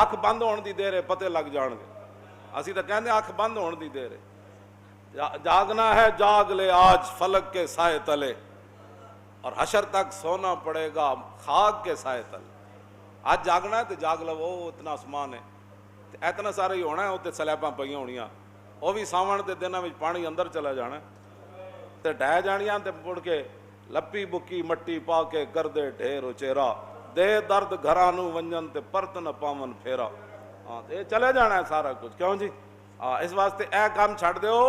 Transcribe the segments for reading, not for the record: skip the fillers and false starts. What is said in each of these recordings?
ਅੱਖ ਬੰਦ ਹੋਣ ਦੀ ਦੇਰ ਹੈ, ਪਤੇ ਲੱਗ ਜਾਣਗੇ। ਅਸੀਂ ਤਾਂ ਕਹਿੰਦੇ ਅੱਖ ਬੰਦ ਹੋਣ ਦੀ ਦੇਰ ਹੈ। ਜਾਗنا ہے जाग ले आज फलक के साए तले और हशर तक सोना पड़ेगा खाक के साए तले। आज जागना है तो जाग लवो, इतना आसमान है, इतना सारा ही होना है। उत्ते सलैबां पईयां होणियां, वो भी सावण के दिनों में पानी अंदर चला जाना ते ढह जानियां ते मुड़ के लप्पी बुक्की मट्टी पा के कर दे ढेर उचेरा दे दर्द घरां नूं वंजन ते परत न पावन फेरा। हाँ ये चले जाना है सारा कुछ, क्यों जी? हाँ इस वास्ते ए काम छड़ दिओ।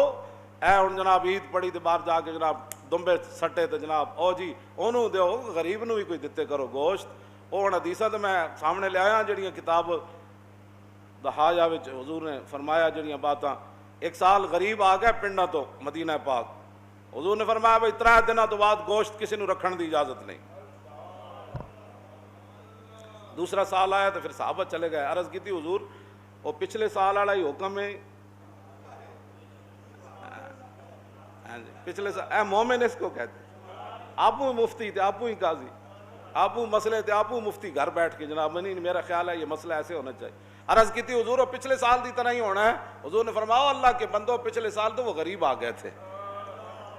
ए हुण जनाब ईद पड़ी ते बाहर जाके जनाब दुंबे सट्टे ते जनाब ओ जी ओनू दिओ, गरीब नूं भी कोई दित्ते करो गोश्त। वो हुण हदीसां ते मैं सामने लिआया जिहड़ियां किताब दहाजा विच हुजूर ने फरमाया जिहड़ियां बातां। एक साल गरीब आ गया पिंडां तो मदीना पाक, हुजूर ने फरमाया भाई 3 दिनों तो बाद गोश्त किसी नूं रखण दी इजाजत नहीं। दूसरा साल आया तो फिर साहबा चले गए, अर्ज की थी हुजूर वो पिछले साल वाला ही हुक्म है। पिछले साल मोमिन इसको कहते, आपू मुफ्ती थे, आपू ही काजी, आपू मसले थे, आपू मुफ्ती घर बैठ के जनाब नहीं मेरा ख्याल है ये मसला ऐसे होना चाहिए। अर्ज की थी हुजूर वो पिछले साल की तरह ही होना है। हुजूर ने फरमाया अल्लाह के बंदो पिछले साल तो वो गरीब आ गए थे,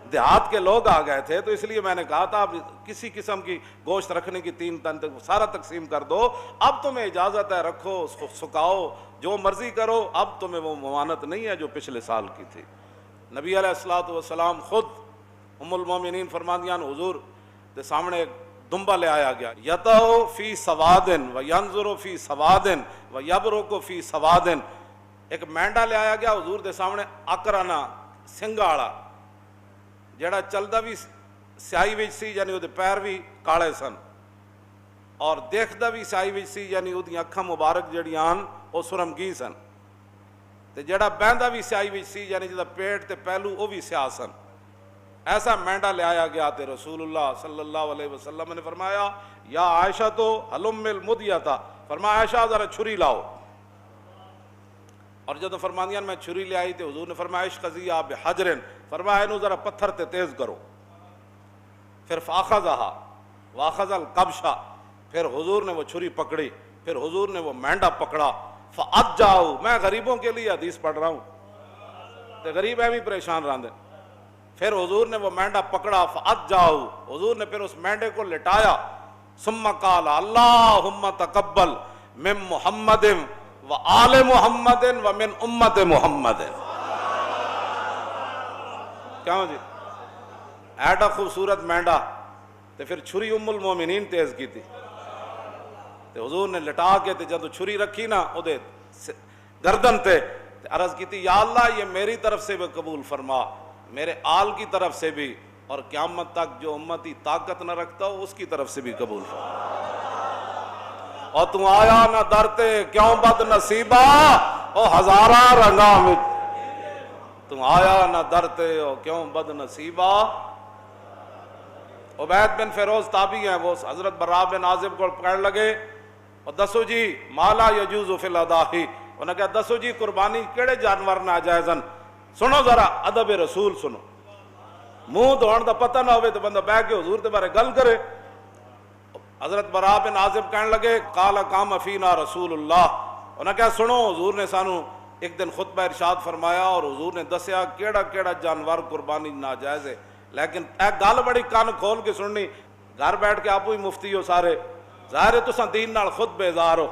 देहात के लोग आ गए थे, तो इसलिए मैंने कहा था आप किसी किस्म की गोश्त रखने की 3 टन तक सारा तकसीम कर दो। अब तुम्हें इजाज़त है, रखो उसको सुखाओ जो मर्जी करो, अब तुम्हें वो ममानत नहीं है जो पिछले साल की थी। नबी अलैहिस्सलातु वस्सलाम खुद उम्मुल मोमिनीन फरमादियान हुजूर के सामने एक दुम्बा ले आया गया, यतौ फी सवादिन व यंजुरु फी सवादिन व यबरुकु फी सवादिन। एक मेंढा ले आया गया हुजूर के सामने अकराना सिंगा वाला, ਜਿਹੜਾ चलता भी स्याही विच सी, यानी ਉਹਦੇ पैर भी काले सन और देखदा भी स्याही विच सी, यानी ਉਹਦੀਆਂ ਅੱਖਾਂ मुबारक ਜਿਹੜੀਆਂ ਹਨ ਉਹ सुरमगी सन, ਤੇ ਜਿਹੜਾ ਬਹਿੰਦਾ भी स्याही विच सी, यानी ਜਿਹਦਾ पेट ते पहलू ਉਹ भी स्याह सन। ऐसा मेंढा ले आया गया तो रसूलुल्लाह सल्लल्लाहु अलैहि वसल्लम ने फरमाया या आयशा तो हलुम्मिल मुदियता, फरमाया आयशा जरा छुरी लाओ। और जब फरमानियान मैं छुरी ले आई तो हुजूर ने फरमाया इश्क़ज़िया बिहजरिन, फरमाया इनू जरा पत्थर ते तेज करो। फिर फ़ाख़ज़हा वाख़ज़ल कब्शा, फिर हुजूर ने वो छुरी पकड़ी, फिर हुजूर ने वो मेंढा पकड़ा। फ़अज्जाऊ, मैं गरीबों के लिए हदीस पढ़ रहा हूँ तो गरीब है भी परेशान रहते। फिर हुजूर ने वो मेंढा पकड़ा, फ़अज्जाऊ, हुजूर ने फिर उस मेंढे को लिटाया। सुम्मा क़ाल अल्लाहुम्मा तक़ब्बल मिन मुहम्मदिन व आले मुहम्मदिन व मिन उम्मत मुहम्मदिन। क्यों जी? ऐडा खूबसूरत मेंढा ते फिर छुरी उम्मुल मोमिनीन तेज की थी ते हुजूर ने लिटा के ते जब छुरी रखी ना उदे गर्दन ते अर्ज की थी या अल्लाह ये मेरी तरफ से भी कबूल फरमा, मेरे आल की तरफ से भी, और क़यामत तक जो उम्मती ताकत न रखता हो उसकी तरफ से भी कबूल फरमा। और तू आया ना दरते क्यों बद नसीबा ओ हजारा रंगा में, तू आया ना दरते ओ क्यों बद नसीबा। उबैद बिन फिरोज ताबी हैं, वो हजरत बर्रा बिन आजिब को पकड़ लगे और दसो जी माला यजूज़ु फिल अदाही, उन्होंने कहा दसो जी कुर्बानी केड़े जानवर नाजायज़न। सुनो जरा अदब रसूल सुनो, मुंह धोण का पता ना हो तो बंदा बह के हुजूर के बारे गल करे। हजरत बरा बिन आजिब कहने लगे काला काम फीना रसूलुल्लाह, उन्हें कहा सुनो हुजूर ने सानू एक दिन खुतबा इरशाद फरमाया और हुजूर ने दसिया केड़ा केड़ा जानवर कुर्बानी नाजायज़ है। लेकिन ए गल बड़ी कान खोल के सुननी, घर बैठ के आपू ही मुफ्ती हो सारे, ज़ाहिर है तुसां दीन नाल खुद बेजार हो।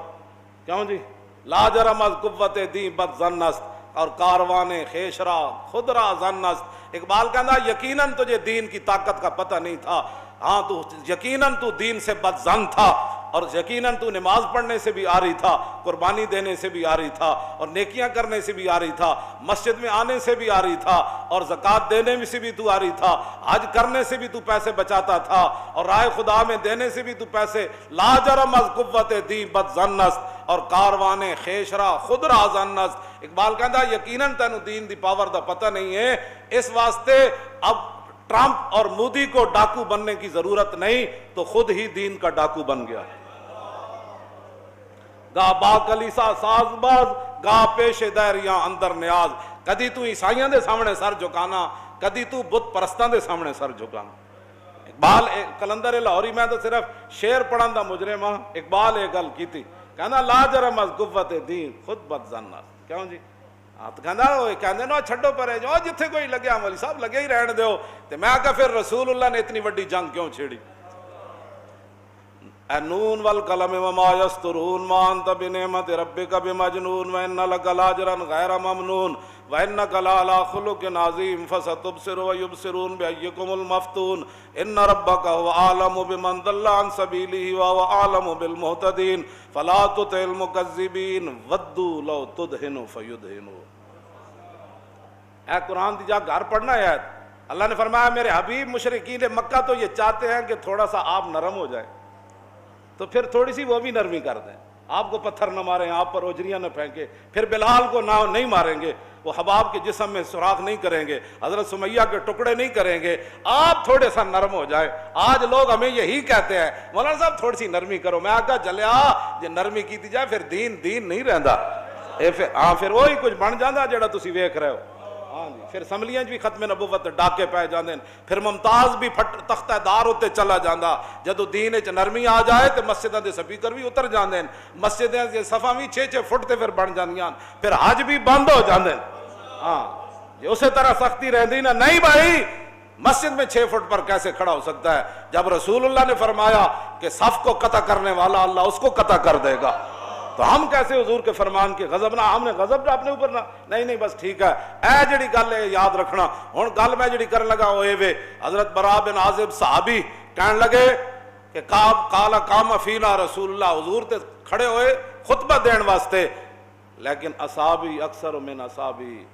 क्यों जी? लाजरम अज़ कुव्वत दी बद ज़न्नस्त और कारवाने खेशरा खुदरा ज़न्नस्त। इकबाल कहना यकीनन तुझे दीन की ताकत का पता नहीं था, हाँ तू यकीनन तू दीन से बदजन था और यकीनन तू नमाज पढ़ने से भी आ रही था, कुर्बानी देने से भी आ रही था और नेकियां करने से भी आ रही था, मस्जिद में आने से भी आ रही था और ज़कात देने में से भी तू आ रही था, हज करने से भी तू पैसे बचाता था और राय खुदा में देने से भी तू पैसे। लाजरम अज़ कुव्वत दी बदजन्नस्त और कारवाने खेशरा खुदरा ज़न्नस्त। इकबाल कहता यकीनन तेनू दीन दी पावर दा पता नहीं है, इस वास्ते अब ट्रंप और मोदी को डाकू बनने की जरूरत नहीं, तो खुद ही दीन का डाकू बन गया। गा बाकलीसा साजबाज गा पेशे दैरियां अंदर न्याज, कदी तू ईसाइयां दे सामने सर झुकाना, कदी तू बुत परस्तां दे सामने सर झुकाना। इकबाल कलंदर लाहौरी, मैं तो सिर्फ शेर पढ़न दा मुजरिम हां, इकबाल ये गल कीती کہنا لا جرم از قوت دین خود بد زن کیوں جی تو کہندے نا چھڈو پرے جو جتھے کوئی لگیا مولی صاحب لگے ہی رہن دیو تے میں کہا پھر رسول اللہ نے اتنی بڑی جنگ کیوں چھیڑی اے نون والقلم وما یسطرون ما انت بنعمت ربک بمجنون وان لک لاجرا غیر ممنون وانک لعلی خلق عظیم فستبصر ویبصرون بایکم المفتون ان ربک هو اعلم بمن ضل عن سبیلہ وهو اعلم بالمہتدین فلا تطع المکذبین ودوا لو تدہن فیدہنون۔ اے قرآن دی جا گھر پڑھنا ہے اللہ نے فرمایا میرے حبیب مشرکین مکہ تو یہ چاہتے ہیں کہ تھوڑا سا آپ نرم ہو جائے تو پھر تھوڑی سی وہ بھی نرمی کر دیں، آپ کو پتھر نہ ماریں، آپ پر اوجریاں نہ پھینکیں، پھر بلال کو نہ نہیں ماریں گے، وہ حباب کے جسم میں سوراخ نہیں کریں گے، حضرت سمیہ کے ٹکڑے نہیں کریں گے، آپ تھوڑے سا نرم ہو جائیں۔ آج لوگ ہمیں یہی کہتے ہیں مولانا صاحب تھوڑی سی نرمی کرو، میں آگا چلیا جے نرمی کی جائے پھر دین نہیں رہندا، پھر وہی کچھ بن جانا جڑا تسی ویکھ رہے ہو۔ ہاں جی پھر سملیاں بھی ختم نبوت ڈاکے پہ جاندے، پھر ممتاز بھی تختہ دار ہوتے چلا جاندا، جدو دین وچ نرمی آ جائے تے مسجداں دے سپیکر بھی اتر جاندے، مسجداں دے صفاں بھی 6-6 فٹ تے پھر بن جاندیاں، پھر حج بھی بند ہو جاندے۔ ہاں جی اسی طرح سختی رہندی نا، نہیں بھائی مسجد میں 6 فٹ پر کیسے کھڑا ہو سکتا ہے؟ جب رسول اللہ نے فرمایا کہ صف کو قطع کرنے والا اللہ اس کو قطع کر دے گا، تو ہم کیسے حضور کے فرمان کے غضب نہ، ہم نے غضب اپنے اوپر نہ، نہیں بس ٹھیک ہے اے جڑی گل ہے یاد رکھنا۔ ہن گل میں جڑی کرن لگا ہوئے وے حضرت براء بن عازب صحابی کہن لگے کہ قال قام فینا رسول اللہ، حضور تے کھڑے ہوئے خطبہ دین واسطے، لیکن اصحابی اکثر من اصحابی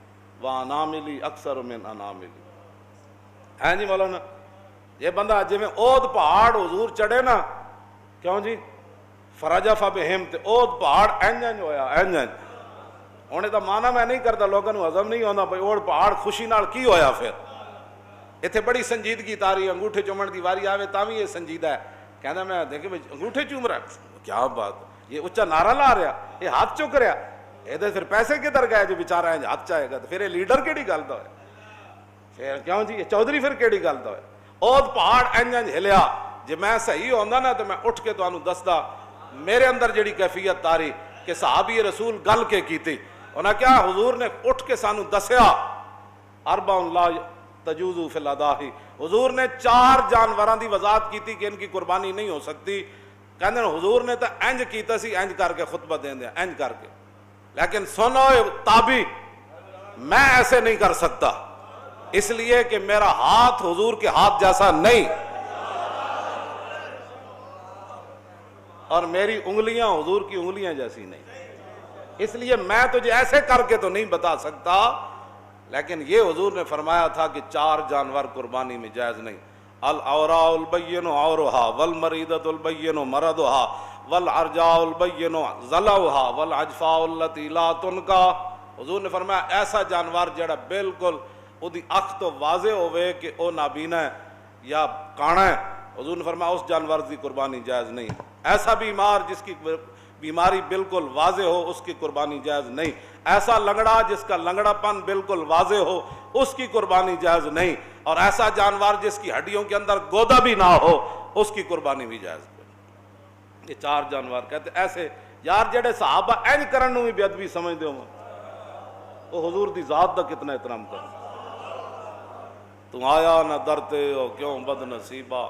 واناملی اکثر من اناملی۔ ہے جی مولانا یہ بندہ جی میں اود پہاڑ حضور چڑھے نا، کیوں جی فرجف بہم تے اود پہاڑ انج ہویا انج ہونے دا معنی میں نہیں کرتا، لوگوں کو ہضم نہیں ہوندا بھائی اود پہاڑ خوشی نال کی ہویا۔ پھر اتنے بڑی سنجیدگی تاری انگوٹھے چومن دی واری آوے تاں بھی یہ سنجیدہ ہے، کہندا میں دیکھے انگوٹھے چوم رہا، کیا بات، یہ اچا نعرہ لا رہا، یہ ہاتھ چک رہا، یہ پھر پیسے کدھر گئے جو بیچارہ ہے ہاتھ چاہے گا، تو پھر یہ لیڈر کیڑی گل دا ہے، پھر کیوں جی یہ چودھری پھر کیڑی گل دا ہے؟ اود پہاڑ انج ہلیا، جے میں صحیح ہوندا نا تو میں اٹھ کے تانوں دسدا میرے اندر جڑی کیفیت تاری کہ صحابی رسول گل کے کیتی، انہاں کیا حضور نے اٹھ کے سانو دسیا اربع لا تجوز فی الاضاحی، حضور نے 4 جانوراں دی وضاحت کیتی کہ ان کی قربانی نہیں ہو سکتی، کہندے حضور نے تو انج کیتا سی انج کر کے خطبہ دین دیا انج کر کے، لیکن سنو تابی میں ایسے نہیں کر سکتا، اس لیے کہ میرا ہاتھ حضور کے ہاتھ جیسا نہیں، اور میری انگلیاں حضور کی انگلیاں جیسی نہیں، اس لیے میں تجھے ایسے کر کے تو نہیں بتا سکتا، لیکن یہ حضور نے فرمایا تھا کہ 4 جانور قربانی میں جائز نہیں، العوراء البین عورها والمریضۃ البین مرضها والعرجاء البین ضلعها والعجفاء التي لا تنکا۔ حضور نے فرمایا ایسا جانور جڑا بالکل اودی اکھ تو واضح ہوئے کہ او نابینا ہے یا کانا ہے، حضور نے فرمایا اس جانور کی قربانی جائز نہیں، ایسا بیمار جس کی بیماری بالکل واضح ہو اس کی قربانی جائز نہیں، ایسا لنگڑا جس کا لنگڑا پن بالکل واضح ہو اس کی قربانی جائز نہیں، اور ایسا جانور جس کی ہڈیوں کے اندر گودا بھی نہ ہو اس کی قربانی بھی جائز نہیں۔ یہ 4 جانور کہتے ایسے یار جڑے صحابہ این کرن نو بھی بے ادبی سمجھتے ہو، وہ حضور دی ذات دا کتنا احترام کر، تم آیا نہ درتے ہو کیوں بد نصیبہ،